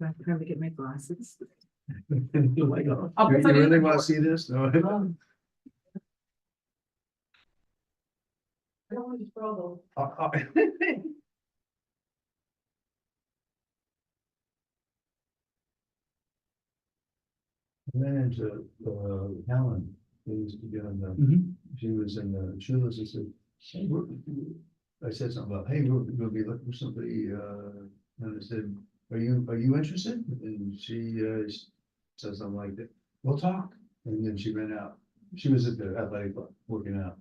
I'm trying to get my glasses. Oh my God. I'll put You it in really the want book. to see this? No. I don't want to struggle. Ran into Helen, who used to be on the, she was in the shoeless, I said, hey, I said something about, hey, we'll be looking for somebody, and I said, are you interested? And she said something like that, we'll talk, and then she ran out. She was at the athletic club working out.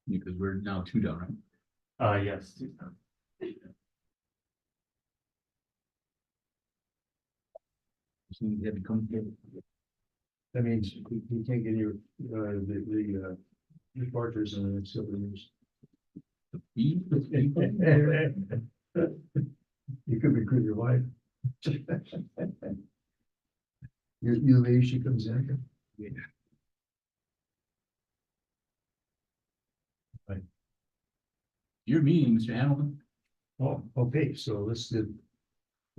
Because we're now 2 down, right? Yes. So we had to come here. That means you can't get your, the departures in the next couple of years. You could recruit your wife. You leave, she comes in. Yeah. Right. Your meeting, Mr. Hamilton. Oh, okay, so let's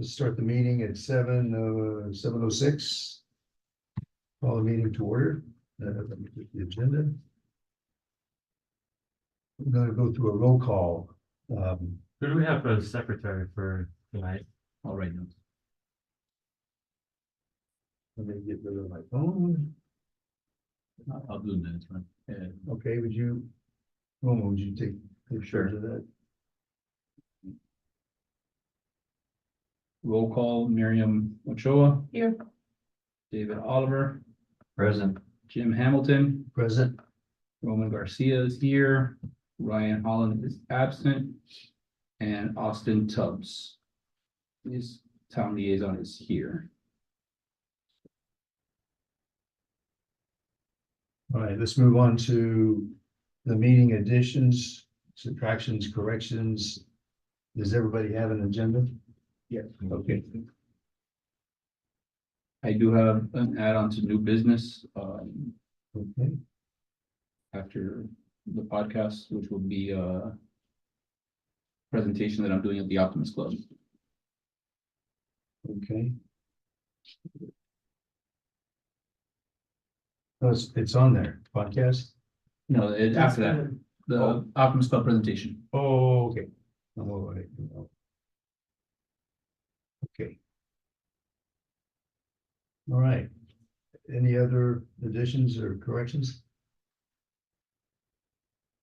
start the meeting at 7:06. Call the meeting to order. Let me get the agenda. We're gonna go through a roll call. Who do we have as secretary for tonight? All right, now. Let me get rid of my phone. I'll do the minutes, right? Yeah. Okay, Roman, would you take charge of that? Roll call, Miriam Ochoa, Here. David Oliver, Present. Jim Hamilton, Present. Roman Garcia is here, Ryan Holland is absent, and Austin Tubbs. His town liaison is here. All right, let's move on to the meeting additions, subtractions, corrections. Does everybody have an agenda? Yeah. Okay. I do have an add-on to new business, Okay, after the podcast, which will be a presentation that I'm doing at the Optimist Club. okay. Oh, it's on there, podcast? No, after that, the Oh. Optimist Club presentation. Oh, okay. I'm all right. Okay. All right. Any other additions or corrections?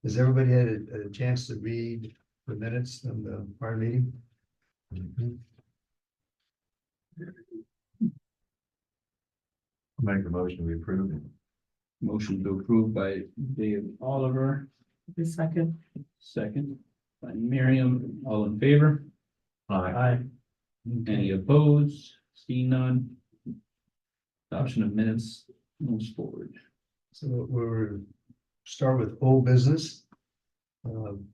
Has everybody had a chance to read the minutes from the prior meeting? Make a motion, we approve it. Motion to approve by Dave Oliver, The second. second by Miriam, all in favor? Aye. Any opposed? See none. Adoption of minutes moves forward. So we'll start with old business. And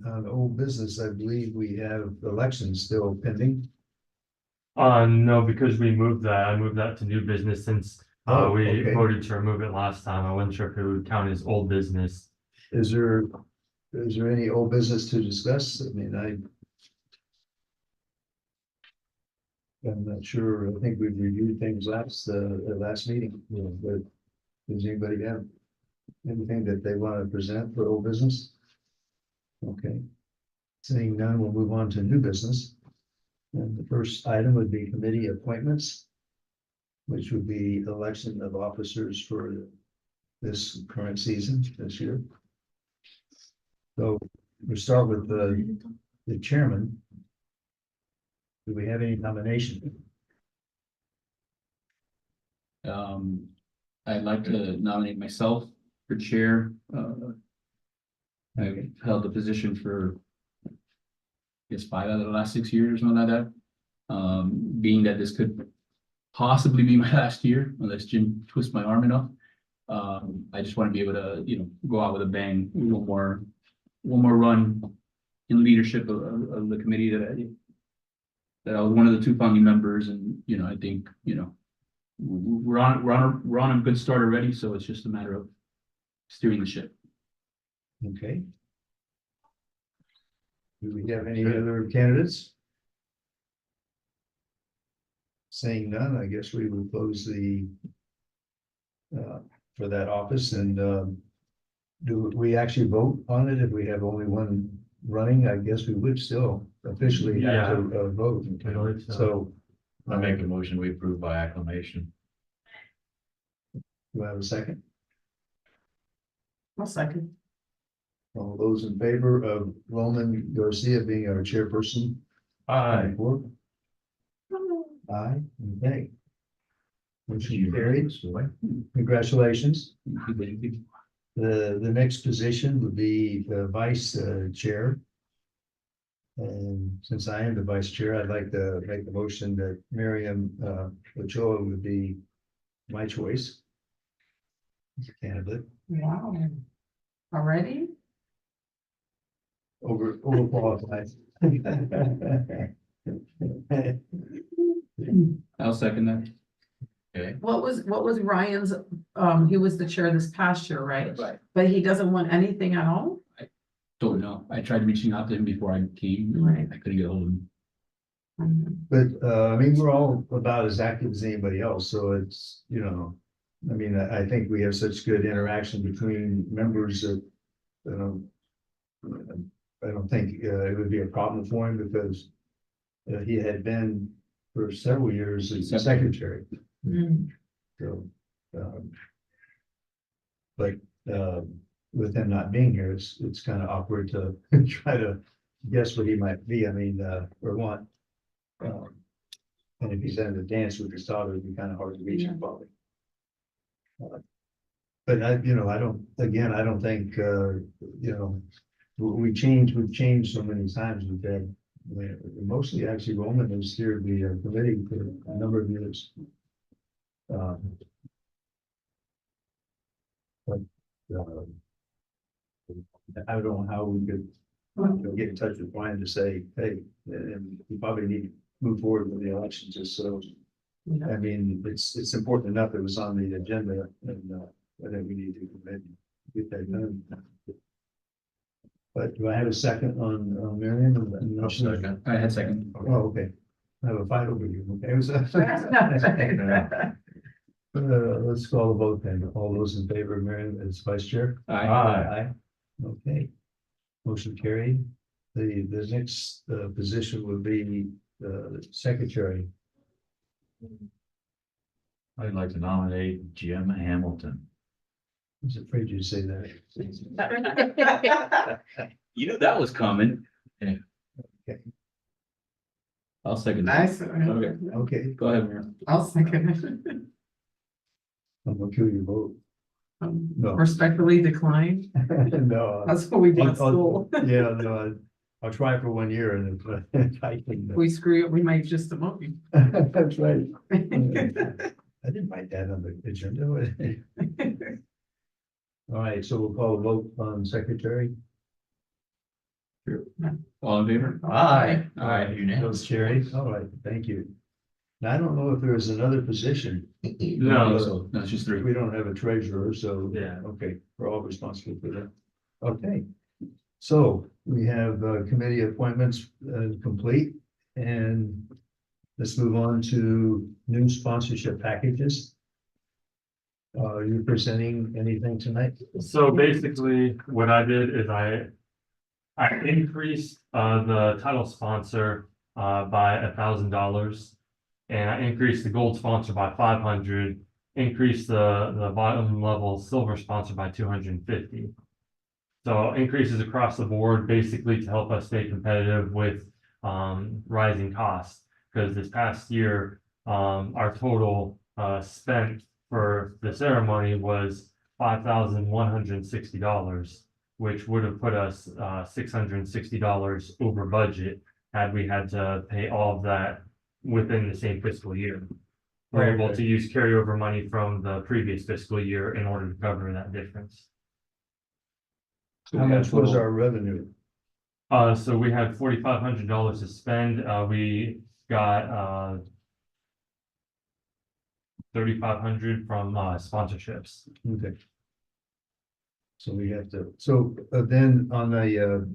on old business, I believe we have elections still pending. No, because we moved that, I moved that to new business since Oh, we okay. voted to remove it last time. I wasn't sure if it would count as old business. Is there any old business to discuss? I mean, I'm not sure. I think we've reviewed things last meeting, but does anybody have anything that they want to present for old business? Okay. Seeing none, we'll move on to new business. And the first item would be committee appointments, which would be election of officers for this current season, this year. So we start with the chairman. Do we have any nomination? I'd like to nominate myself for chair. I've held the position for, I guess, 5 out of the last 6 years, something like that. Being that this could possibly be my last year, unless Jim twists my arm enough. I just want to be able to, go out with a bang, one more run in leadership of the committee that I was one of the 2 founding members, and I think we're on a good start already, so it's just a matter of steering the ship. Okay. Do we have any other candidates? Saying none, I guess we will close the for that office and do we actually vote on it if we have only one running? I guess we would still officially have to vote. I believe so. So I make a motion, we approve by acclamation. do I have a second? I'll second. All those in favor of Roman Garcia being our chairperson? Aye. Aye, okay. Motion carried. Congratulations. The next position would be the vice chair. And since I am the vice chair, I'd like to make the motion that Miriam Ochoa would be my choice. As a candidate, Wow. Already? overqualified. I'll second that. Okay, What was Ryan's, he was the chair this past year, right? Right. But he doesn't want anything at all? Don't know. I tried reaching out to him before I came. Right. I couldn't get a hold of him. But I mean, we're all about as active as anybody else, so it's, you know, I mean, I think we have such good interaction between members that, you know, I don't think it would be a problem for him because he had been for several years as a secretary, Mm. so. But with him not being here, it's kind of awkward to try to guess what he might be, I mean, or what. And if he's in the dance with his daughter, it'd be kind of hard to reach him probably. But I don't think, you know, we've changed so many times with that. Mostly actually Roman is here, the committee for a number of years. But I don't know how we could get in touch with Brian to say, hey, and we probably need to move forward with the election just so. Yeah. I mean, it's important enough it was on the agenda and I think we need to get that done. But do I have a second on Marion? I'll second. I had second. Oh, okay. I have a fight over you. Okay. Let's call the vote then. All those in favor of Marion as vice chair? Aye. Aye. Okay. Motion carried. The next position would be secretary. I'd like to nominate Jim Hamilton. I was afraid you'd say that. You knew that was coming. Yeah. Okay. I'll second that. Nice. Okay, Okay, go ahead, Mayor. I'll second it. I'm gonna kill your vote. No. Respectfully decline. No. That's what we did at I'll- school. Yeah, no, I'll try for 1 year and if I can. If we screw it, we might just demote you. That's right. I didn't write that on the agenda. All right, so we'll call a vote on secretary. All in favor? Aye. Aye, unanimous. Those carried. All right, thank you. Now, I don't know if there is another position. No. So, no, it's just three. We don't have a treasurer, so. Yeah. Okay, we're all responsible for that. Okay. So we have committee appointments complete and let's move on to new sponsorship packages. Are you presenting anything tonight? So basically, what I did is I increased the title sponsor by $1,000. And I increased the gold sponsor by 500, increased the bottom level silver sponsor by 250. So increases across the board, basically to help us stay competitive with rising costs. Because this past year, our total spent for the ceremony was $5,160, which would have put us $660 over budget had we had to pay all of that within the same fiscal year. We're able to use carryover money from the previous fiscal year in order to cover that difference. How much was our revenue? So we had $4,500 to spend. We got 3,500 from sponsorships. Okay. So we have to, so then on the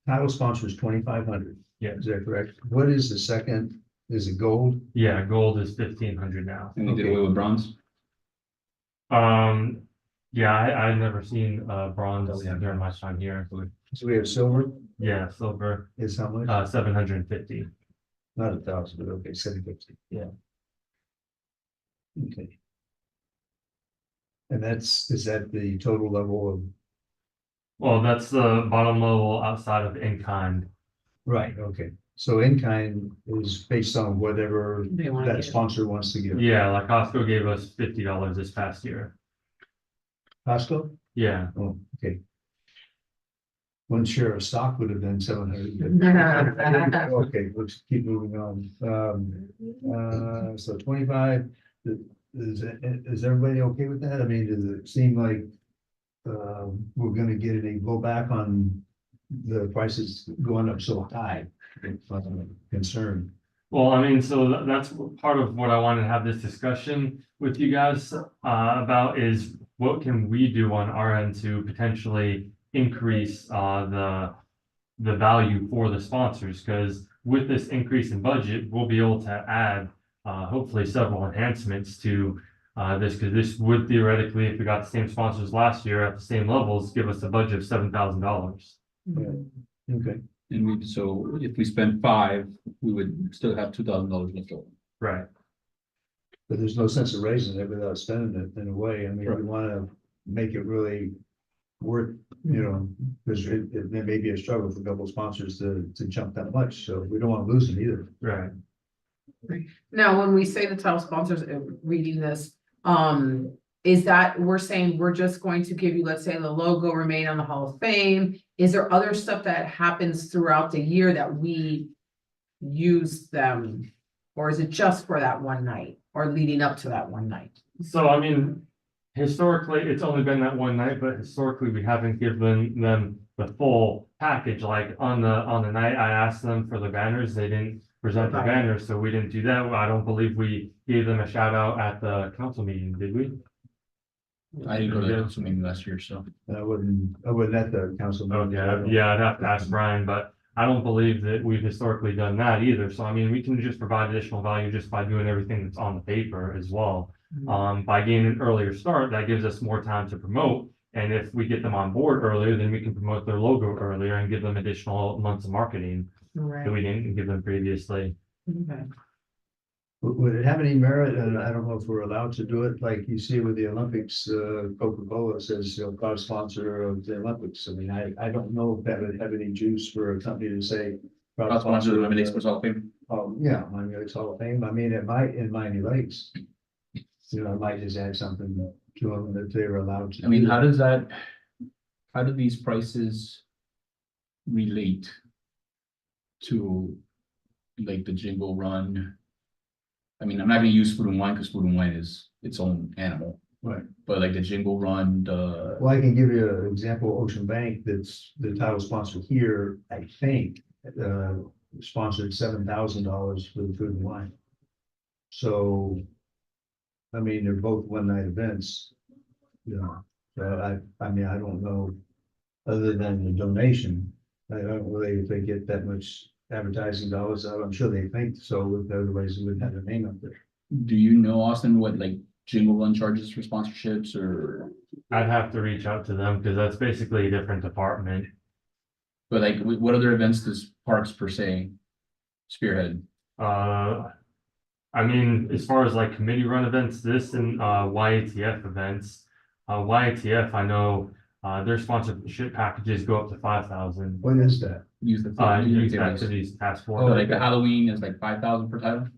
title sponsor is 2,500. Yeah. Is that correct? What is the second? Is it gold? Yeah, gold is 1,500 now. And we did Okay. away with bronze. Yeah, I've never seen bronze Oh, yeah. during my time here. So we have silver Yeah, silver, is how much? 750. Not 1,000, but okay, 750. Yeah. Okay. And is that the total level of, Well, that's the bottom level outside of in-kind. right, okay. So in-kind is based on whatever They want that to sponsor wants to give. Yeah, like Costco gave us $50 this past year. Costco? Yeah, Oh, okay. One share of stock would have been 700. Okay, let's keep moving on. So 25, is everybody okay with that? I mean, does it seem like we're gonna get any blowback on the prices going up so high? It's not a concern. well, I mean, so that's part of what I wanted to have this discussion with you guys about is what can we do on our end to potentially increase the value for the sponsors, because with this increase in budget, we'll be able to add hopefully several enhancements to this, because this would theoretically, if we got the same sponsors last year at the same levels, give us a budget of $7,000. Okay, And so if we spend 5, we would still have $2,000 left over. Right. but there's no sense of raising it without spending it in a way. I mean, we Right. wanna make it really worth, you know, because it may be a struggle for a couple of sponsors to jump that much, so we don't want to lose them either. Right. Now, when we say the title sponsors, reading this, is that we're saying we're just going to give you, let's say, the logo remain on the Hall of Fame? Is there other stuff that happens throughout the year that we use them? Or is it just for that one night or leading up to that one night? So, I mean, historically, it's only been that one night, but historically, we haven't given them the full package. Like on the night I asked them for the banners, they didn't present the Right. banners, so we didn't do that. I don't believe we gave them a shout out at the council meeting, did we? I didn't go to the council meeting last year, so. I wouldn't at the council. meeting, so I Okay, don't- yeah, I'd have to ask Brian, but I don't believe that we've historically done that either. So I mean, we can just provide additional value just by doing everything that's on the paper as well. By getting an earlier start, that gives us more time to promote. And if we get them on board earlier, then we can promote their logo earlier and give them additional months of marketing that Right. we didn't give them previously. Okay. Would it have any merit, and I don't know if we're allowed to do it, like you see with the Olympics, Coca-Cola says, you know, proud sponsor of the Olympics. I mean, I don't know if that would have any juice for a company to say. Proud sponsor of the Miami Lakes Sports Hall of Fame. Yeah, Miami Lakes Hall of Fame. I mean, it might in Miami Lakes. You know, it might just add something to them that they were allowed to. I mean, do how that. how do these prices relate to like the Jingle Run? I mean, I'm not gonna use Food and Wine because Food and Wine is its own animal, Right. but like the Jingle Run, the, Well, I can give you an example, Ocean Bank, that's the title sponsor here, I think, sponsored $7,000 for the food and wine. So, I mean, they're both one night events, you know, so I mean, I don't know, other than the donation, I don't really, if they get that much advertising dollars out, I'm sure they think so, otherwise they wouldn't have their name up there. do you know, Austin, what like Jingle Run charges for sponsorships or? I'd have to reach out to them because that's basically a different department. But like, what other events does Parks per se spearhead? I mean, as far as like committee run events, this and YATF events, YATF, I know their sponsorship packages go up to 5,000. What is that? Use the. Youth activities. activities task So force. like the Halloween is like 5,000 per title?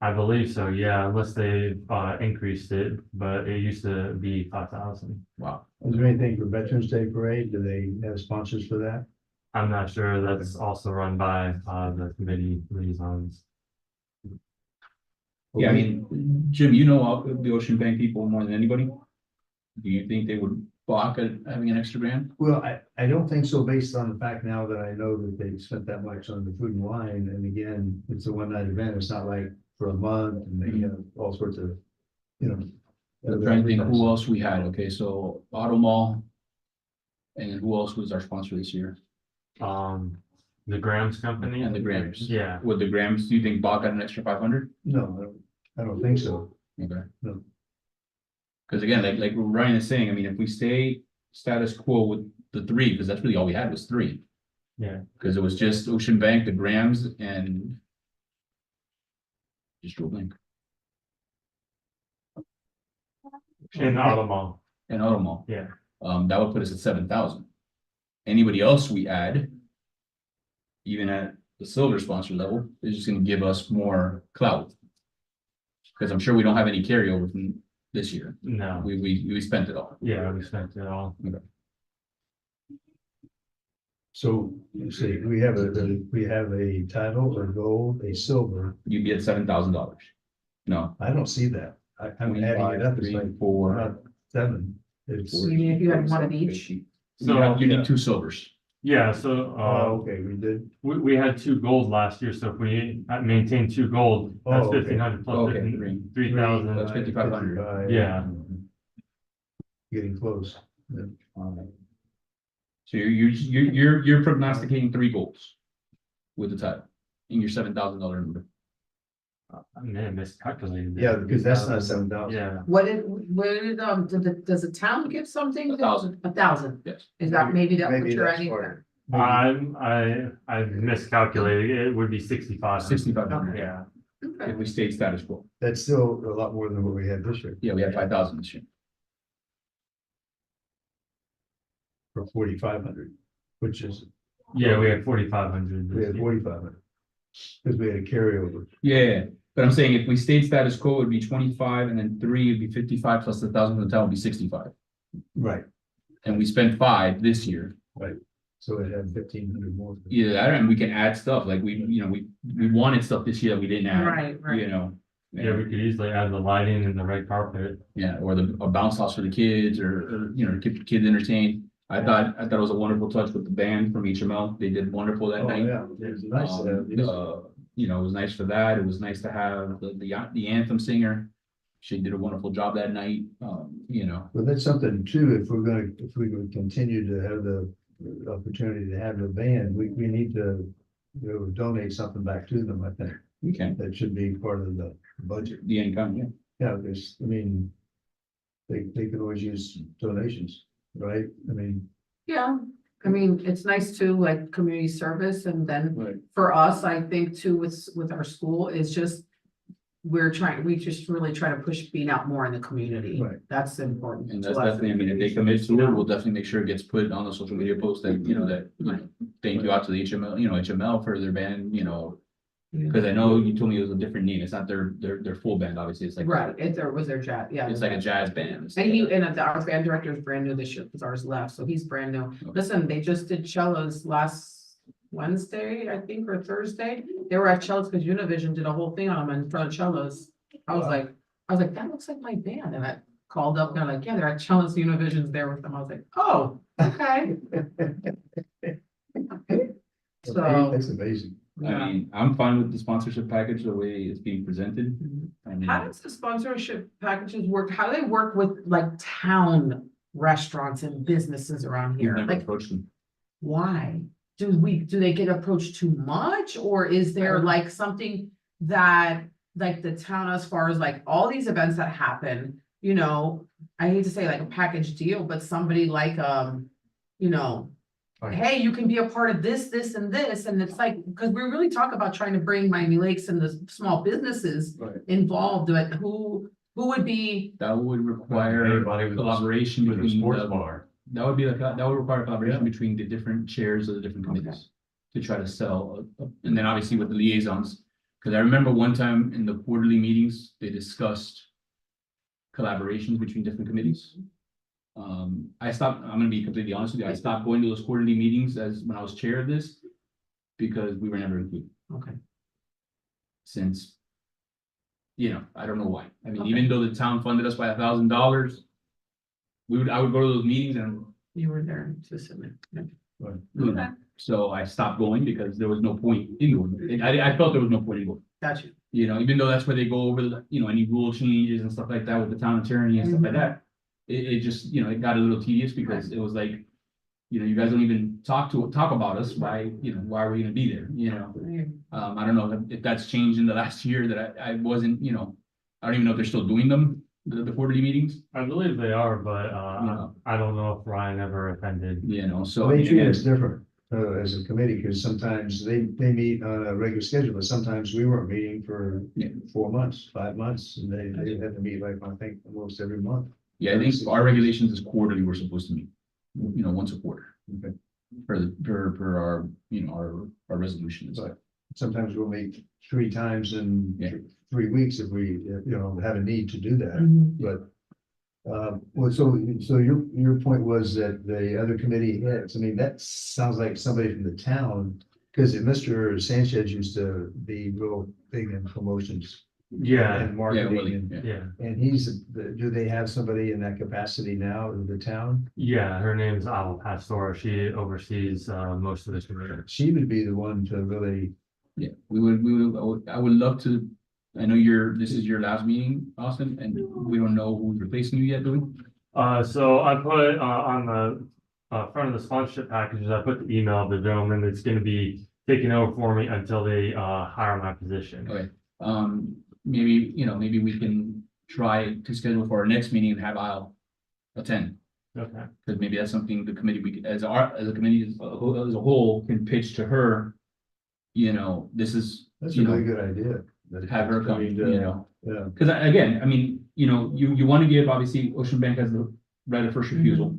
I believe so, yeah, unless they increased it, but it used to be 5,000. Wow. Is there anything for Veterans Day Parade? Do they have sponsors for that? I'm not sure. That's also run by the committee liaisons. Yeah, I mean, Jim, you know all the Ocean Bank people more than anybody. Do you think they would balk at having an extra grand? Well, I don't think so, based on the fact now that I know that they spent that much on the food and wine, and again, it's a one night event, it's not like for a month, and they have all sorts of, you know. I'm trying to think who else we had. Okay, so Auto Mall. And who else was our sponsor this year? The Grams company. And the Grams. Yeah, With the Grams, do you think Bob got an extra 500? No, I don't think so. Okay. No. Because again, like Ryan is saying, I mean, if we stay status quo with the three, because that's really all we had was three. yeah. Because it was just Ocean Bank, the Grams, and just drew a blank. In Automall, And Auto Mall. yeah. That would put us at 7,000. Anybody else we add, even at the silver sponsor level, is just gonna give us more clout. Because I'm sure we don't have any carryover from this year. No, We spent it all. yeah, we spent it all. So, you see, we have a title or gold, a silver. You'd be at $7,000. No. I don't see that. I'm adding it up. It's like 4, about 7. It's, You mean if you had one of each? You need 2 silvers. Yeah, so, okay, we did. we had 2 gold last year, so if we maintain 2 gold, that's Oh, okay. 1,500 plus Okay, 3,000. That's 5,500. 55. Yeah. Getting close. Yeah. So you're prognosticating 3 golds with the title in your $7,000 number. I may have miscalculated. it. Yeah, because that's not 7,000. Yeah, Does the town give something? 1,000. 1,000? Yes. Is that maybe that's what Maybe you're that's adding why. there? I miscalculated, it would be 65. 6,500. Yeah, Okay. If we stayed status quo. That's still a lot more than what we had this year. Yeah, we had 5,000 this year. For 4,500, which is, yeah, we had 4,500. we had 4,500. Because we had a carryover. Yeah, but I'm saying if we stayed status quo, it'd be 25, and then 3 would be 55 plus the 1,000 from the town would be 65. Right, And we spent 5 this year. so it had 1,500 more. Either that, and we can add stuff, like we wanted stuff this year that we didn't add. Right. You know. Yeah, we could easily add the lighting and the red carpet. Yeah, or a bounce house for the kids, or keep the kids entertained. I thought it was a wonderful touch with the band from HML. They did wonderful that Oh, night. yeah, it was nice to have these. It was nice for that. It was nice to have the anthem singer. She did a wonderful job that night. But that's something too, if we would continue to have the opportunity to have the band, we need to, donate something back to them, I think. we can, That should be part of the budget. the income, yeah. Yeah, because, I mean, they could always use donations, right? I mean, Yeah, I mean, it's nice too, like community service, and then Right. for us, I think too, with our school, is just. We just really try to push being out more in the community. Right. That's important. And to that's us. definitely, I mean, if they commit to it, we'll definitely make sure it gets put on the social media post that, thank you out to the HML, HML for their band, because I know you told me it was a different name. It's not their full band, obviously. It's like. Right, was their jazz, yeah. It's like a jazz band. And our band director is brand new this year, because ours left, so he's brand new. Listen, they just did cellos last Wednesday, I think, or Thursday. They were at cellos because Univision did a whole thing on them in front of cellos. I was like, that looks like my band. And I called up, and they're like, yeah, they're at cellos, Univision's there with them. I was like, oh, okay. So, that's amazing. I yeah. mean, I'm fine with the sponsorship package, the way it's being presented. I mean, How does the sponsorship packages work? How do they work with like town restaurants and businesses around we've here? never Like, approached them. why? Do they get approached too much, or is there like something that, like the town, as far as like all these events that happen, I hate to say like a package deal, but somebody like, Right. hey, you can be a part of this, and this, and it's like, because we really talk about trying to bring Miami Lakes and the small businesses Right. involved, but who would be, That would require Anybody with a- collaboration With a between sports the, bar. that would require collaboration between the different chairs of the different Okay. committees. To try to sell, and then obviously with the liaisons, because I remember one time in the quarterly meetings, they discussed collaborations between different committees. I'm gonna be completely honest with you, I stopped going to those quarterly meetings when I was chair of this, because we were never included. okay, Since, I don't know why. I mean, Okay. even though the town funded us by $1,000, I would go to those meetings and, you were there to submit. Okay. so I stopped going because there was no point in going. I felt there was no point in going. Got you. Even though that's where they go over any rule changes and stuff like that with the town attorney and stuff like that. It just, it got a little tedious because it was like, you guys don't even talk about us, why, why are we gonna be there, I don't know if that's changed in the last year that I wasn't, I don't even know if they're still doing them, the quarterly meetings, I believe they are, but, Yeah. I don't know if Ryan ever attended. so. They treat again, us different, as a committee, because sometimes they meet on a regular schedule, but sometimes we weren't meeting for Yeah. 4 months, 5 months, and they had to meet like, I think, almost every month. Yeah, I think our regulations is quarterly, we're supposed to meet, once a quarter. Okay. For our, our resolutions. But sometimes we'll meet 3 times in Yeah. 3 weeks if we, have a need to do that. Mhm. But, well, so your point was that the other committee heads, I mean, that sounds like somebody from the town, because Mr. Sanchez used to be real big in promotions Yeah, and Yeah, marketing, Willie, and, yeah. yeah, and do they have somebody in that capacity now in the town? yeah, her name's Al Pastor, she oversees, most of this community. She would be the one to really, Yeah, I would love to, I know this is your last meeting, Austin, and we don't know who's replacing you yet, do we? So I put, on the, front of the sponsorship packages, I put the email of the gentleman that's gonna be taking over for me until they, hire my position. Okay, maybe, maybe we can try to schedule for our next meeting and have Al attend. Okay, Because maybe that's something the committee, as a committee, as a whole, can pitch to her. This is, that's a really good idea. have her come, Yeah, because again, I mean, you want to give, obviously, Ocean Bank has the right of first refusal.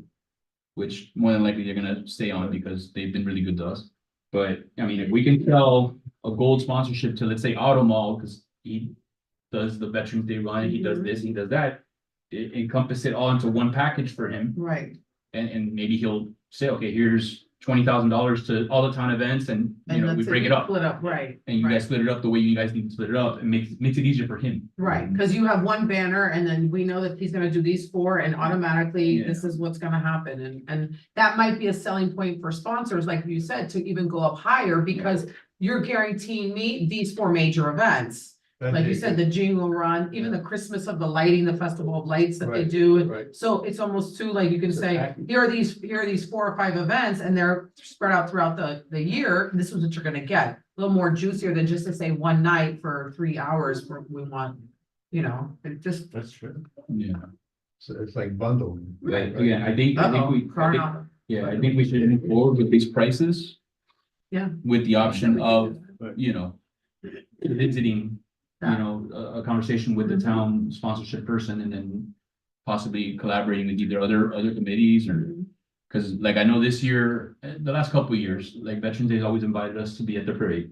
Which more than likely they're gonna stay on because they've been really good to us. But I mean, if we can sell a gold sponsorship to, let's say, Auto Mall, because he does the Veterans Day run, he does this, he does that. Encompass it all into one package for him, Right. and maybe he'll say, okay, here's $20,000 to all the town events, and we that's break it up. Split up, right. And you right. guys split it up the way you guys need to split it up, and makes it easier for him. Right, because you have one banner and then we know that he's gonna do these 4 and automatically Yeah. this is what's gonna happen. And that might be a selling point for sponsors, like you said, to even go up higher because you're guaranteeing me these 4 major events. Like you said, the jingle run, even the Christmas of the lighting, the festival of lights that they Right, do. And right. so it's almost too, like, you can It's a say, package. here are these 4 or 5 events and they're spread out throughout the year. This is what you're gonna get. A little more juicier than just to say one night for 3 hours for we want, it just. that's true. Yeah. So it's like bundled. But again, I think Uh-oh, I think we should move forward with these prices. Yeah. With the option of, Right. visiting, a conversation with the town sponsorship person and then possibly collaborating with either other committees or, because like I know this year, the last couple of years, like Veterans Day has always invited us to be at the parade.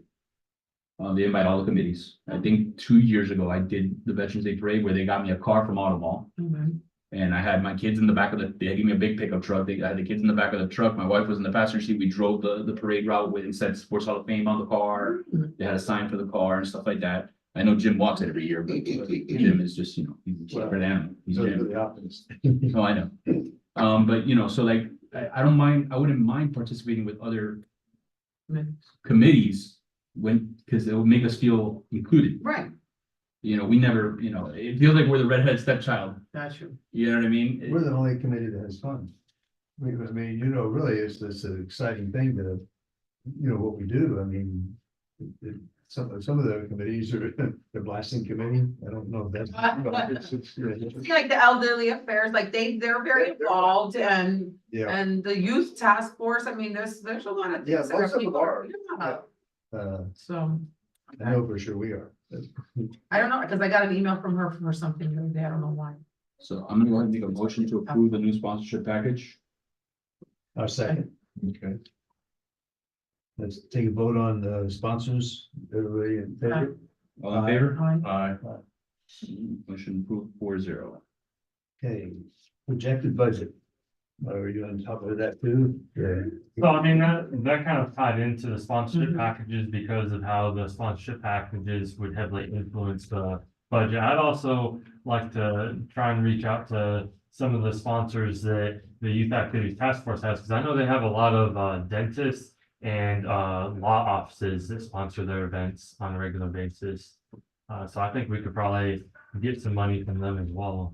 They invite all the committees. I think 2 years ago, I did the Veterans Day parade where they got me a car from Auto Mall. Mhm. And I had my kids in the back of they gave me a big pickup truck. I had the kids in the back of the truck. My wife was in the passenger seat. We drove the parade route with, and said Sports Hall of Fame on the car. They had a sign for the car and stuff like that. I know Jim walks it every year, but Jim is just, he's a favorite animal. He's So Jim. the optimist. Oh, I know. But so like, I don't mind, I wouldn't mind participating with other committees because it will make us feel included. Right, We never, it feels like we're the redheaded stepchild. got you. You know what I mean? We're the only committee that has fun. Really, it's an exciting thing to, what we do. I mean, some of the committees are the blasting committee. I don't know if that's. See, like the elderly affairs, like they're very involved Yeah, and the youth task force, I mean, there's a lot of Yeah, things. that most of them people- are. Yeah. So, I know for sure we are. I don't know, because I got an email from her for something the other day, I don't know why. So I'm gonna go ahead and make a motion to approve the new sponsorship package. Our second. Okay. Let's take a vote on the sponsors. Everybody in favor? All in favor? Aye. Motion approved 4-0. Okay, projected budget. Are you on top of that too? Yeah. So I mean, that kind of tied into the sponsorship packages because of how the sponsorship packages would heavily influence the budget. I'd also like to try and reach out to some of the sponsors that the Youth Activities Task Force has, because I know they have a lot of dentists and law offices that sponsor their events on a regular basis. So I think we could probably get some money from them as well.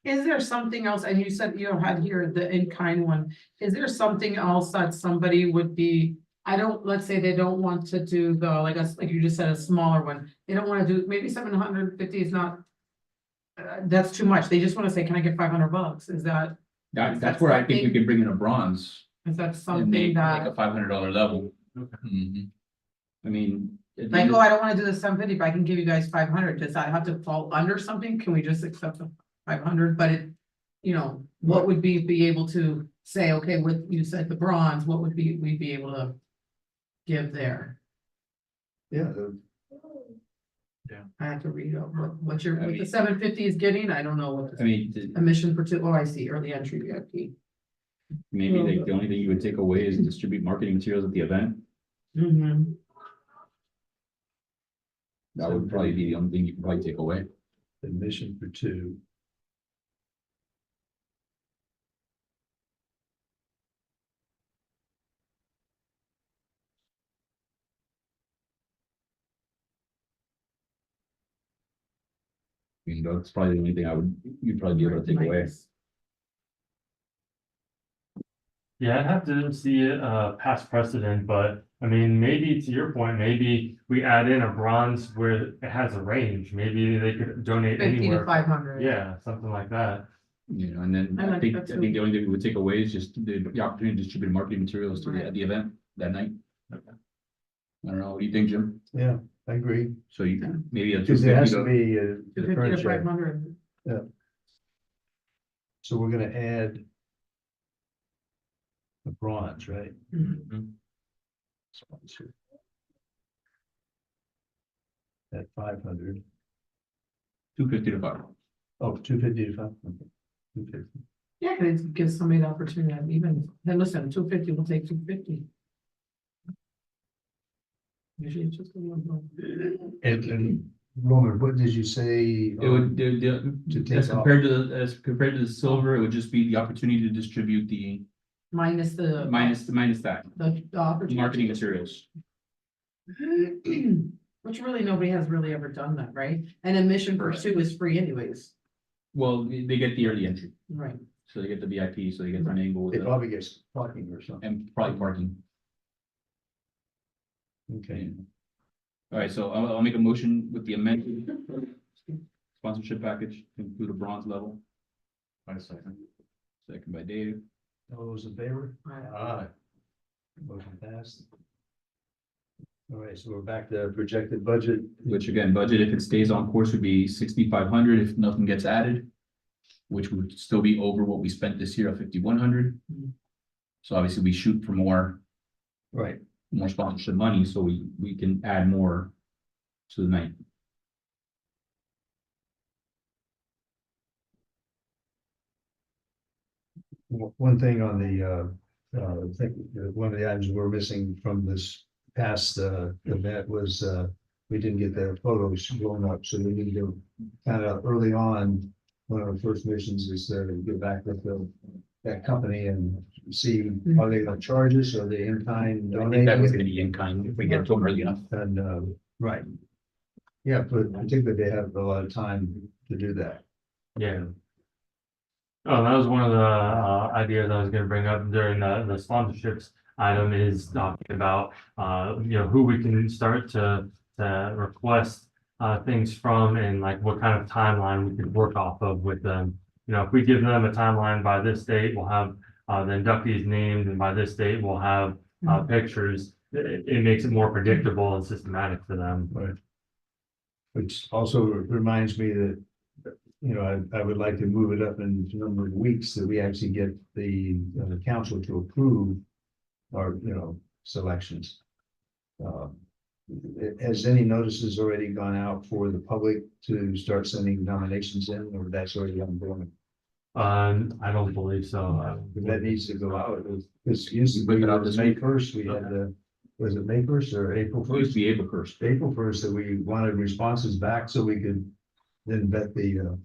Is there something else, and you said you had here the in-kind one, is there something else that somebody would be? Let's say they don't want to do the, like you just said, a smaller one, they don't wanna do, maybe 750 is not. That's too much, they just wanna say, can I get $500, is that That's where I think we could bring in a bronze and make and make that? a $500 level. Okay. Mhm. I mean. at the Like, end oh, of- I don't wanna do the 750, but I can give you guys 500, does that have to fall under something, can we just accept the 500, but it. What would be able to say, okay, with, you said the bronze, what would we be able to give there? Yeah, I have to read what I the mean- 750 is getting, I don't know what I the mean, emission per two, oh, I see, early entry VIP. maybe like the only thing you would take away is distribute marketing materials at the event. Mm-hmm. That would probably be the only thing you could probably take away. admission for two. I mean, that's probably the only thing you'd probably be able to take away. Yeah, I'd have to see it, past precedent, but I mean, maybe to your point, maybe we add in a bronze where it has a range, maybe they could donate 50 to anywhere. 500. Yeah, something like that. And then I I like think, that I think too. the only thing we would take away is just the opportunity to distribute marketing materials to Right. the event that night. I don't know, what do you think, Jim? Yeah, I agree, So you, maybe a because there has to 250 be 50 the to furniture. 500. So we're gonna add the bronze, right? Mhm. Sponsor. At 500. 250 to 5. Oh, 250 to 5. Okay. 250. Yeah, it gives somebody the opportunity, even, then listen, 250 will take 250. Usually it's just a little. And Roman, what did you say? It would, To take as compared to, as compared to the silver, it would just be the opportunity to distribute the, Minus the. minus that, The opportunity. marketing materials. Which really, nobody has really ever done that, right? And admission for two is free anyways, Well, they get the early entry, right? so they get the VIP, so they get the angle with It the, probably gets parking or something. and probably parking. Okay, All right, so I'll make a motion with the amended sponsorship package to include a bronze level. Second by Dave. all those in favor? Right. Aye. Motion passed. All right, so we're back to projected budget. Which again, budget, if it stays on course, would be 6,500 if nothing gets added. Which would still be over what we spent this year of 5,100. So obviously we shoot for more Right, sponsorship money, so we can add more to the night. one thing on the, I think one of the items we're missing from this past, event was, we didn't get the photos going up, so we need to kind of early on. One of our first missions is to get back with that company and see, are they gonna charge us, or are they in kind I think that was gonna donating? be in kind if we get to them early enough. And, right. Yeah, but particularly they have a lot of time to do that. Yeah. Oh, that was one of the ideas I was gonna bring up during the sponsorships item is talking about, who we can start to request things from and like what kind of timeline we could work off of with them. If we give them a timeline by this date, we'll have the inductees named, and by this date, we'll have pictures. It makes it more predictable and systematic for them. Right. Which also reminds me that, I would like to move it up in the number of weeks that we actually get the council to approve our, selections. Has any notices already gone out for the public to start sending nominations in, or that's already ongoing? I don't believe so. That needs to go out, because usually Whip it out it was this May week. 1st, we had was it May 1st or April It used 1st? to be April 1st. April 1st, that we wanted responses back so we could then vet the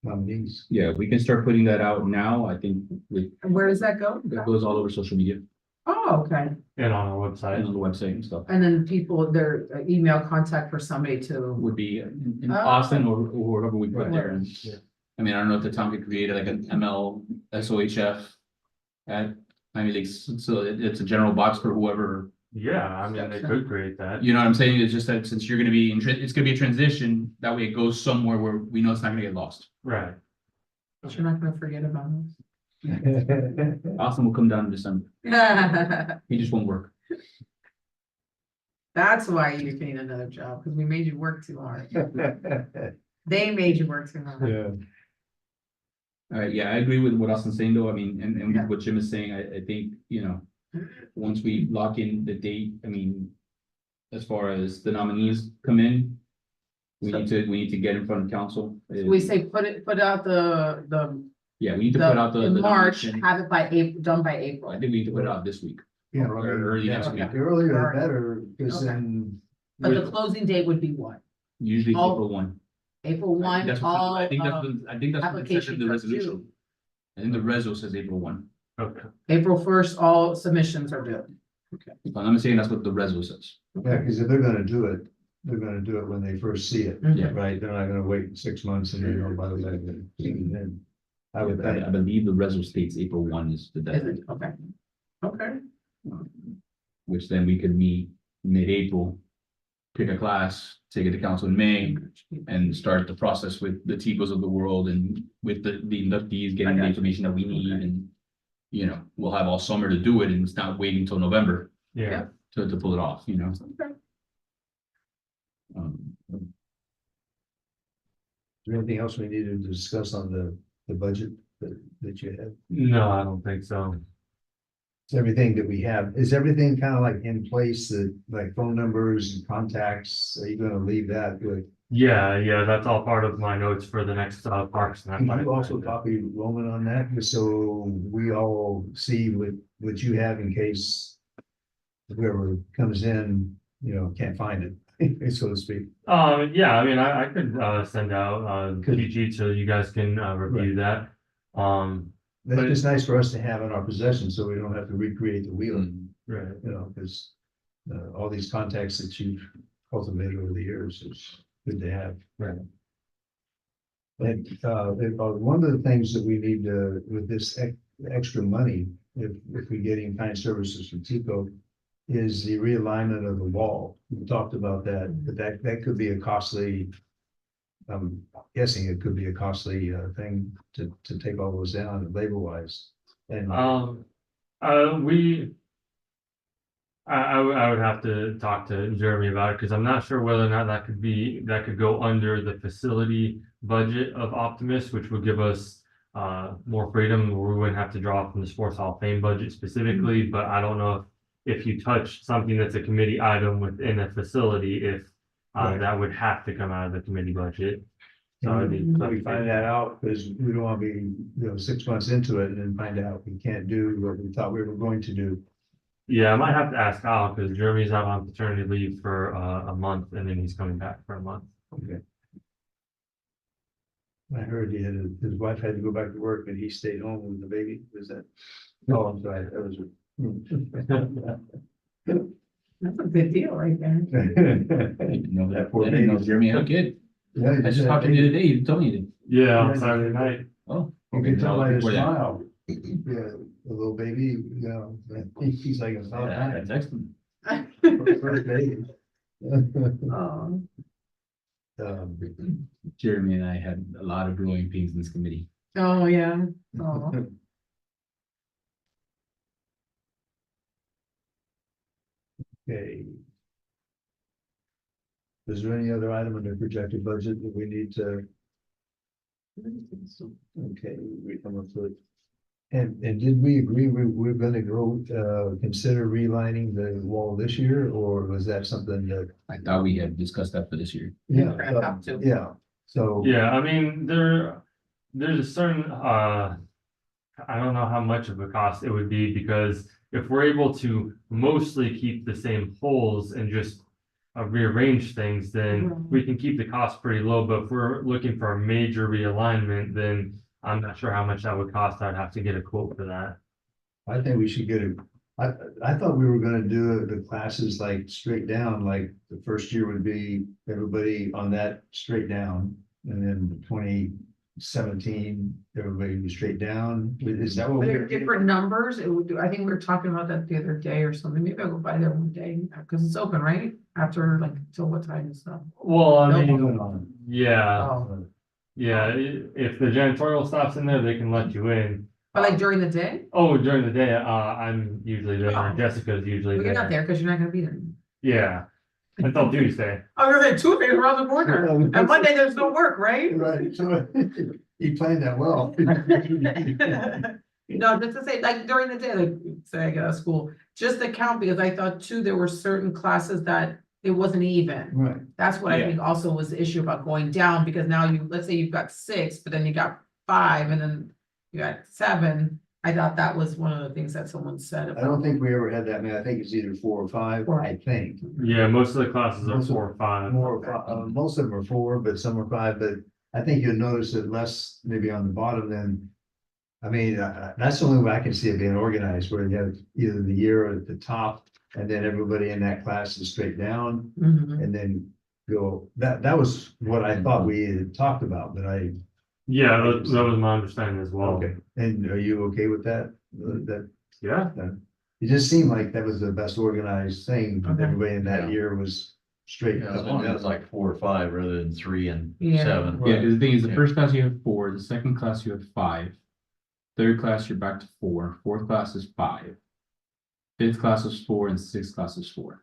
nominees. Yeah, we can start putting that out now. I think And where does that go? it goes all over social media Oh, okay, And on our and website. on the website and stuff. and then people, their email contact for somebody to, Would be in Oh. Austin or wherever we put there. Right. I mean, I don't know if the town could create like an ML, SOHF. At, I mean, like, so it's a general box for whoever, Yeah, I mean, they could create that. you know what I'm saying? It's just that since you're gonna be it's gonna be a transition, that way it goes somewhere where we know it's not gonna get lost. Right. But you're not gonna forget about Austin will come down in December. us. He just won't work. That's why you need another job, because we made you work too hard. They made you work too hard. Yeah, All right, yeah, I agree with what Austin's saying though. I mean, and Yeah. what Jim is saying, I think, you know, once we lock in the date, I mean, as far as the nominees come in, we need to get in front of council. We say put out Yeah, we need to put out the. in the March, nomination. have it by April, done by I April. think we need to put it out this week. yeah, Or early next week. the earlier the Alright. better, because Okay. then. But the closing date would be what? Usually All- April 1. April one, That's what- all, I think that's what it says in applications the are resolution. due. I think the reso says April 1. Okay. April first, all submissions are due. If I'm not saying that's what the reso says. Yeah, because if they're gonna do it, they're gonna do it when they first see it, Yeah. right? They're not gonna wait 6 months and then, oh, by the way, they're seeing it in. I would think. I believe the reso states April 1 is the Is deadline. it? Okay. Okay. Which then we could meet mid-April, pick a class, take it to council in May, and start the process with the TICOs of the world and with the inductees, getting the information that we need, Okay. and you know, we'll have all summer to do it, and it's not waiting till November Yeah. to pull it off, you know? Okay. Is there anything else we needed to discuss on the budget that you had? No, I don't think so. Is everything that we have, is everything kind of like in place, that like phone numbers and contacts? Are you gonna leave that with? Yeah, that's all part of my notes for the next Parks and Can Athletic. you also copy Roman on that, just so we all see what you have in case whoever comes in, you know, can't find it, so to speak. Yeah, I mean, I could send out cheat sheet so you guys can review that. That's But- just nice for us to have in our possession, so we don't have to recreate the wheel, Right. you know, because all these contacts that you've cultivated over the years is good to have. Right. And one of the things that we need to, with this extra money, if we get in kind services from Tico, is the realignment of the wall. We talked about that, but that could be a costly. I'm guessing it could be a costly thing to take all those down labor wise. And I would have to talk to Jeremy about it, because I'm not sure whether or not that could go under the facility budget of Optimus, which would give us more freedom, where we wouldn't have to draw from the Sports Hall of Fame budget specifically, but I don't know if you touch something that's a committee item within a facility, if Right. that would have to come out of the committee budget. So I mean, let me find that out, because we don't want to be, 6 months into it and then find out we can't do what we thought we were going to do. yeah, I might have to ask Kyle, because Jeremy's out on paternity leave for a month, and then he's coming back for a month. Okay. I heard his wife had to go back to work, but he stayed home with the baby. Was that? Oh, I'm sorry. That was. That's a good deal right there. I didn't know That poor I didn't know baby. Jeremy had a kid. Yeah, I just talked to him the other day, he told me he did. Yeah, on Saturday night. Oh. You okay, can tell no, by his before that. smile. Yeah, the little baby, he's like a Yeah, solid I nine. texted him. First baby. Oh, Jeremy and I had a lot of growing pains in this committee. oh, yeah. Oh. Okay. Is there any other item in the projected budget that we need to? Okay, we come up with. And did we agree we're gonna go, consider relining the wall this year, or was that something that? I thought we had discussed that for this year. Yeah, I have to. Yeah, so. Yeah, I mean, there's a certain, I don't know how much of a cost it would be, because if we're able to mostly keep the same holes and just rearrange things, then we can keep the cost pretty low, but if we're looking for a major realignment, then I'm not sure how much that would cost. I'd have to get a quote for that. I think we should get it. I thought we were gonna do the classes like straight down, like the first year would be everybody on that straight down. And then 17, everybody be straight down, is that what There are we're? different numbers, it would do, I think we were talking about that the other day or something, maybe I'll go by there one day, because it's open, right? After like, till what time and stuff? Well, I No. mean, yeah, Oh, yeah, if the janitorial stops in there, they can let you in. but like during the day? Oh, during the day, I'm usually there, Oh. Jessica's usually Well, you're not there. there, because you're not gonna be there. Yeah, until Tuesday. I was gonna say Tuesday's around the corner, and Monday there's no work, right? Right, so he planned that well. No, just to say, like during the day, like say I get out of school, just to count, because I thought too, there were certain classes that it wasn't even. Right, That's what I Yeah. think also was the issue about going down, because now you, let's say you've got 6, but then you got 5, and then you got 7. I thought that was one of the things that someone said I about. don't think we ever had that many, I think it's either 4 or 5, Four. I think. Yeah, most of the classes are Most of- 4 or 5. Most of them are 4, but some are 5, but I think you'll notice it less maybe on the bottom than. I mean, that's the only way I can see it being organized, where you have either the year at the top, and then everybody in that class is straight down, Mhm. and then go, that was what I thought we had talked about, but Yeah, that was my understanding as well. okay, and are you okay with that? That, Yeah, it just seemed like that was the best organized thing, Okay. everybody in that Yeah. year was straight. Yeah, as long as it's like 4 or 5 rather than 3 and Yeah. 7. Yeah, because the thing is, the Yeah. first class you have 4, the second class you have 5. Third class, you're back to 4, fourth class is 5. Fifth class is 4, and sixth class is 4.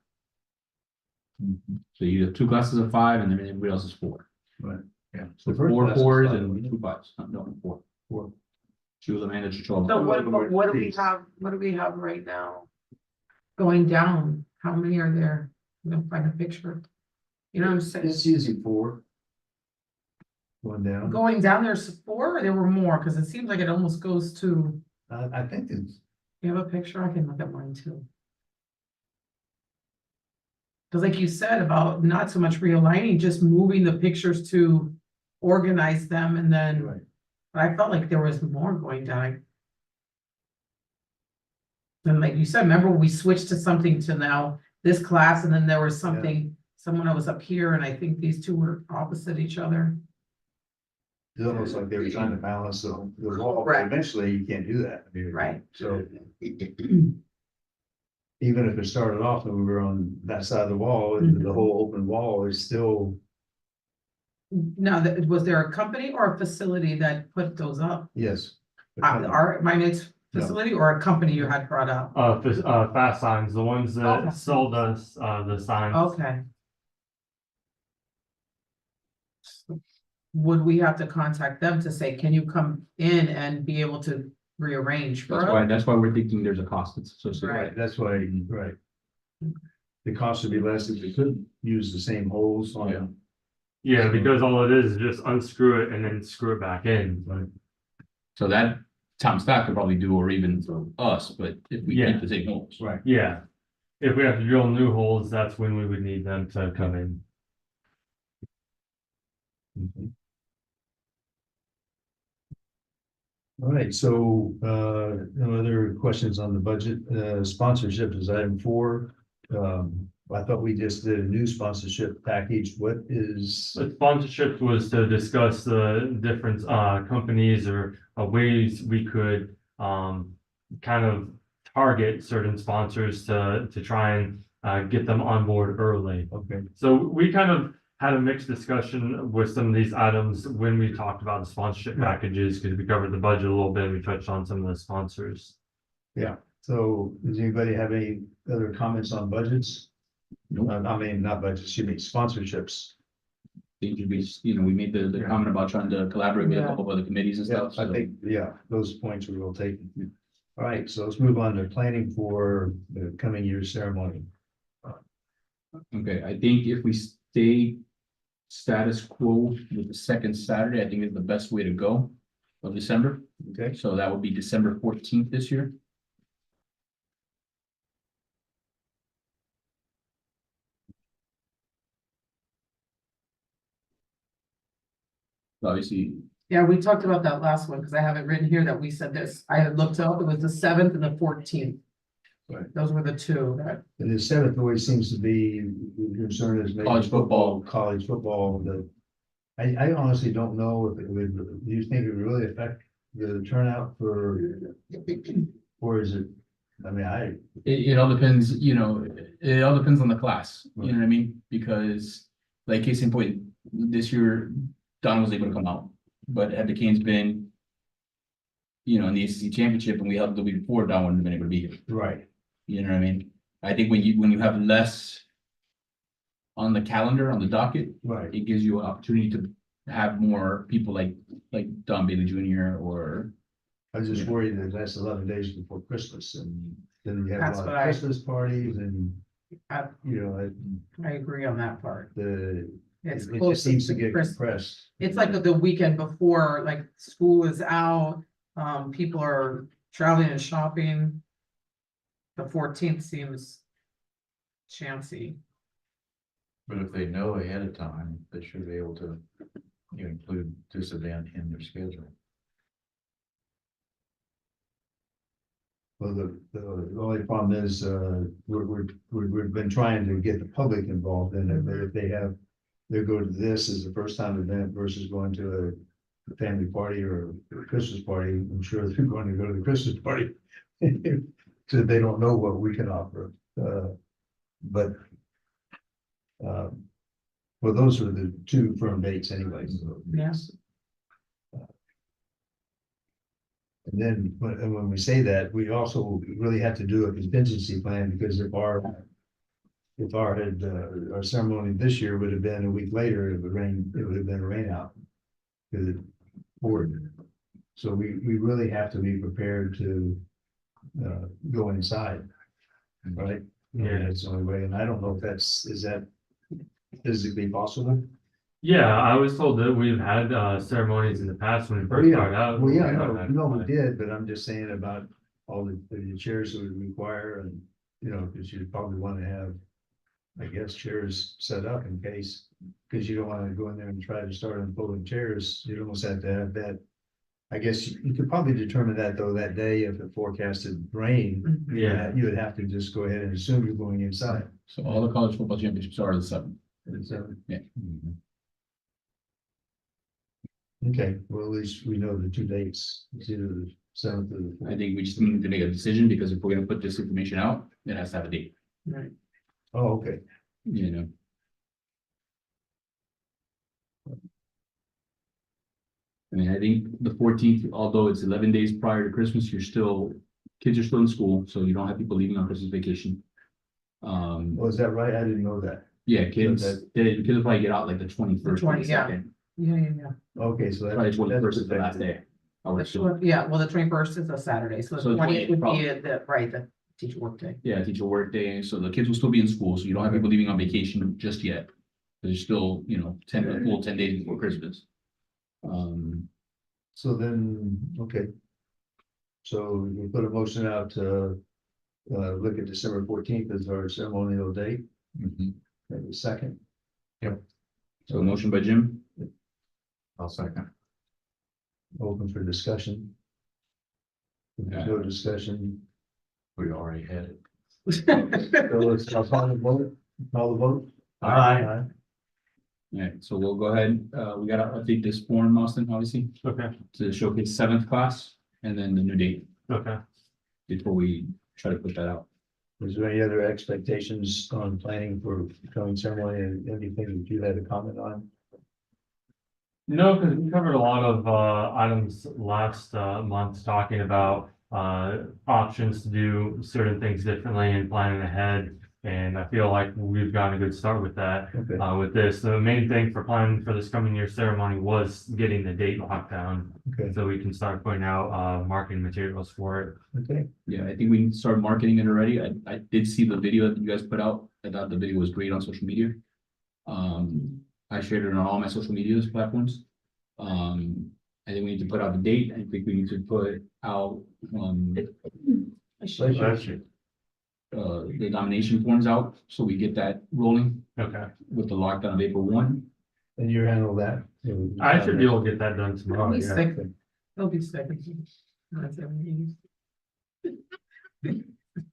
So you have 2 classes of 5, and then everybody else is 4. Right. Yeah. So The first 4 class is 4s 5, and wasn't it? 2 5s, no, 4. 4. She was a manager, 12. So what do we Please. have, what do we have right now? Going down, how many are there? I'm gonna find a picture. You know what I'm saying? It's usually 4. Going down, Going down, there's 4, or there were more, because it seems like it almost goes to, I think it's, you have a picture, I can look at mine too. Because like you said about not so much realigning, just moving the pictures to organize them and then, right, but I felt like there was more going down. And like you said, remember we switched to something to now this class, and then there was something, someone that was up here, and I think these two were opposite each other. it's almost like they were trying to balance the wall, but Correct. eventually you can't do that. I mean, Right. So. Even if it started off and we were on that side of the wall, and the Mhm. whole open wall is still, Now, was there a company or a facility that put those up? yes. Our, my next facility or a company you had brought up? fast signs, the ones Okay. that sold us, the signs. Okay. Would we have to contact them to say, can you come in and be able to rearrange for us? That's why we're thinking there's a cost that's associated. Right. Right, that's why, right. The cost would be less if we could use the same holes Yeah. on. Yeah, because all it is just unscrew it and then screw it back in. Right. So that town staff could probably do, or even for us, but if we Yeah. keep the same holes. Right. Yeah. If we have to drill new holes, that's when we would need them to come in. Mhm. All right, so, no other questions on the budget, sponsorship is item 4. I thought we just did a new sponsorship package, what is? The sponsorship was to discuss the different companies or ways we could kind of target certain sponsors to try and get them on board early. Okay, So we kind of had a mixed discussion with some of these items when we talked about the sponsorship packages, because we covered the budget a little bit, and we touched on some of the sponsors. so does anybody have any other comments on budgets? Nope. I mean, not budgets, excuse me, sponsorships. Things would be, we made the Yeah. comment about trying to collaborate with a Yeah. couple of other committees and Yeah, stuff. I so- think, those points we will take. All right, so let's move on to planning for the coming year's ceremony. Okay, I think if we stay status quo with the second Saturday, I think is the best way to go of December. Okay, So that would be December 14th this year. Obviously, Yeah, we talked about that last one, because I have it written here that we said this, I had looked up, it was the 7th and the 14th. Right. Those were the two that, and the 7th always seems to be, the concern is maybe College football. college football, the I honestly don't know if it would, do you think it would really affect the turnout or is it, I mean, It all depends, it all depends on the class, you know what I mean? Because like case in point, this year Don was able to come out, but had the Canes been, in the ACC championship and we held the week before, Don wouldn't have been able to be here, right, you know what I mean? I think when you have less on the calendar, on the docket, right. it gives you an opportunity to have more people like Don Bailey Jr. or, I was just worried that that's 11 days before Christmas and then you have a That's lot what of I- Christmas parties and, I, I agree on that part. it It's just close seems to to get Christmas. compressed. It's like the weekend before, like school is out, people are traveling and shopping. The 14th seems chancy. But if they know ahead of time, they should be able to, include this event in their schedule. Well, the only problem is, we've been trying to get the public involved in it, but if they go to this as a first time event versus going to a family party or a Christmas party, I'm sure they're going to go to the Christmas party. So they don't know what we can offer, but. Well, those are the two firm dates anyway, so. Yeah. And then when we say that, we also really have to do a contingency plan because if our ceremony this year would have been a week later, it would have been a rain out. Because it poured. So we really have to be prepared to go inside. Right? Yeah. That's the only way. And I don't know if is that physically possible? Yeah, I was told that we've had ceremonies in the past when we first started out. Well, yeah, no, we did, but I'm just saying about all the chairs that would require and, because you'd probably want to have, I guess, chairs set up in case, because you don't want to go in there and try to start unfolding chairs. You almost have to have that. I guess you could probably determine that though, that day if it forecasted rain, Yeah. you would have to just go ahead and assume you're going inside. so all the college football championships are the 7th. Yeah. Okay, well, at least we know the two dates. It's either the 7th or the 4th. I think we just need to make a decision because if we're gonna put this information out, it has to have a date, Right. Oh, okay. I mean, I think the 14th, although it's 11 days prior to Christmas, kids are still in school, so you don't have people leaving on Christmas vacation. Was that right? I didn't know that. Yeah, kids, So kids will probably get out like the 21st, 20, yeah. 22nd. Yeah. Okay, so Probably that's. 21st is the last day. I would assume. Yeah, well, the 21st is a Saturday, so So the the 20th would 20th be the teacher work day. Yeah, teacher work day, so the kids will still be in school, so you don't have people leaving on vacation just yet. There's still, 10 days before Christmas. So then, okay. So we put a motion out to look at December 14th as our ceremonial date, maybe second. So motion by Jim, I'll second. Open for discussion. If there's no discussion. We already had it. So let's call the vote. Call the vote. Aye. yeah, so we'll go ahead, we gotta update this form, Austin, obviously, Okay, to showcase 7th class, and then the new date, okay. before we try to put that out. Is there any other expectations on planning for coming ceremony and anything that you had a comment on? No, because we covered a lot of items last month talking about options to do certain things differently and planning ahead. And I feel like we've gotten a good start with that. Okay, With this, the main thing for planning for this coming year ceremony was getting the date locked down, okay, so we can start putting out marketing materials for it. okay. Yeah, I think we can start marketing it already. I did see the video that you guys put out. I thought the video was great on social media. I shared it on all my social media platforms. I think we need to put out the date. I think we need to put out, the nomination forms out, so we get that rolling Okay, with the lockdown of April 1. And you handle that? I should be able to get that done tomorrow. He's Yeah. sick. He'll be sick. That's everything.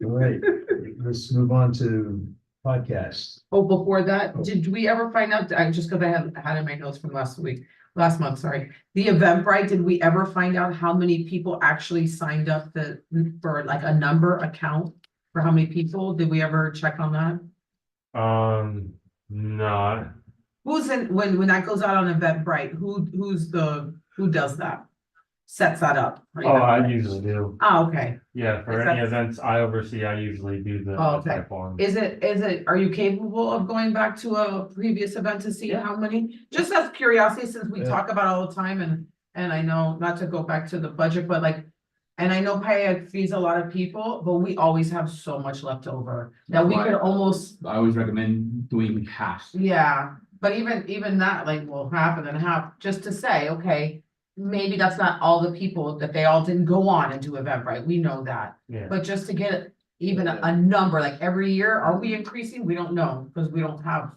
All right, let's move on to Podcast. Oh, before that, did we ever find out, just because I had in my notes from last month, sorry. The Eventbrite, did we ever find out how many people actually signed up for like a number account? For how many people? Did we ever check on that? No, Who's in, when that goes out on Eventbrite, who does that? Sets that up? oh, I usually do. Oh, okay. Yeah, for Is any that- events I oversee, I usually do the Oh, okay. type one. Is it, are you capable of going back to a previous event to see how many? Just as curiosity, since we Yeah. talk about it all the time and I know not to go back to the budget, but like. And I know Payette feeds a lot of people, but we always have so much left over that we Right. could almost, I always recommend doing half. yeah. But even that, like, well, half and then half, just to say, okay, maybe that's not all the people that they all didn't go on and do Eventbrite. We know that. Yeah, But just to get even a number, like every year, are we increasing? We don't know, because we don't have.